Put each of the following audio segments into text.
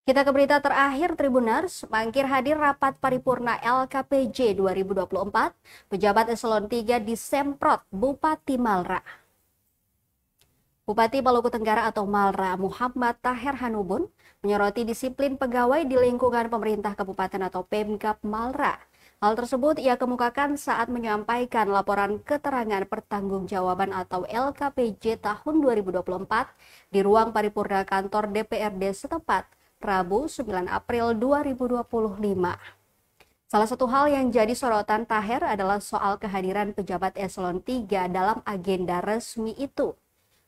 Kita ke berita terakhir, Tribuners. Mangkir hadir rapat paripurna LKPJ 2024, pejabat eselon 3 disemprot Bupati Malra. Bupati Maluku Tenggara atau Malra, Muhammad Taher Hanubun, menyoroti disiplin pegawai di lingkungan pemerintah kabupaten atau Pemkab Malra. Hal tersebut ia kemukakan saat menyampaikan laporan keterangan pertanggungjawaban atau LKPJ tahun 2024 di ruang paripurna kantor DPRD setempat, Rabu 9 April 2025. Salah satu hal yang jadi sorotan Taher adalah soal kehadiran pejabat eselon 3 dalam agenda resmi itu.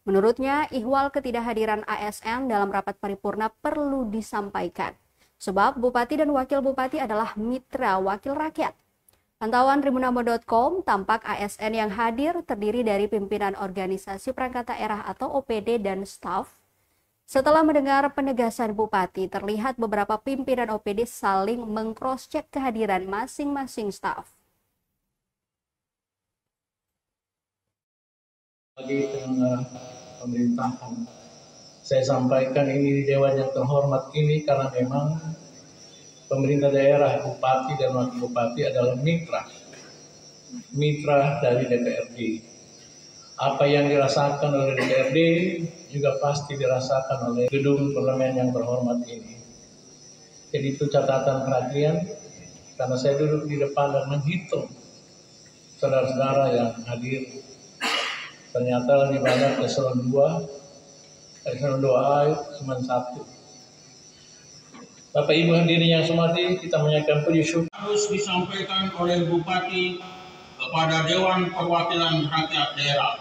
Menurutnya, ihwal ketidakhadiran ASN dalam rapat paripurna perlu disampaikan, sebab Bupati dan Wakil Bupati adalah mitra wakil rakyat. Pantauan tribunamo.com, tampak ASN yang hadir terdiri dari pimpinan organisasi perangkat daerah atau OPD dan staf. Setelah mendengar penegasan Bupati, terlihat beberapa pimpinan OPD saling meng-cross-check kehadiran masing-masing staf. Bagi penyelenggara pemerintahan, saya sampaikan ini di Dewan yang terhormat ini karena memang pemerintah daerah, Bupati dan Wakil Bupati adalah mitra dari DPRD. Apa yang dirasakan oleh DPRD juga pasti dirasakan oleh gedung parlemen yang terhormat ini. Jadi itu catatan perhatian, karena saya duduk di depan dan menghitung saudara-saudara yang hadir. Ternyata lebih banyak eselon 2, eselon 2A cuma 1. Bapak Ibu hadirin yang hormati, kita menyampaikan puji syukur. Harus disampaikan oleh Bupati kepada Dewan Perwakilan Rakyat Daerah.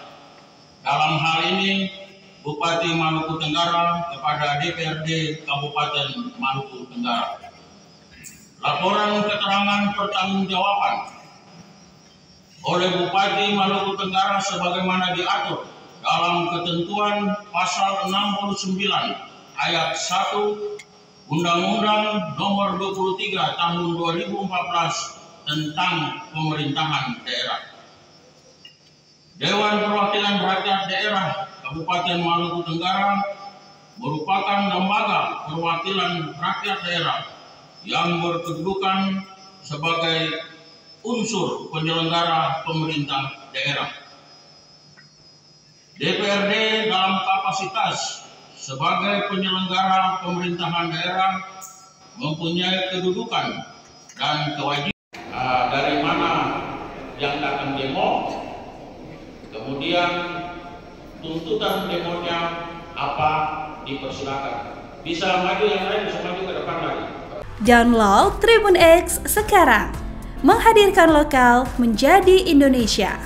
Dalam hal ini, Bupati Maluku Tenggara kepada DPRD Kabupaten Maluku Tenggara. Laporan keterangan pertanggungjawaban oleh Bupati Maluku Tenggara sebagaimana diatur dalam ketentuan pasal 69 ayat 1 Undang-Undang Nomor 23 Tahun 2014 tentang Pemerintahan Daerah. Dewan Perwakilan Rakyat Daerah Kabupaten Maluku Tenggara merupakan lembaga perwakilan rakyat daerah yang berkedudukan sebagai unsur penyelenggara pemerintah daerah. DPRD dalam kapasitas sebagai penyelenggara pemerintahan daerah mempunyai kedudukan dan kewajiban. Dari mana yang akan demo, kemudian tuntutan demonya apa, dipersilakan. Bisa maju yang lain, bisa maju ke depan lagi. Download Tribun X sekarang. Menghadirkan lokal menjadi Indonesia.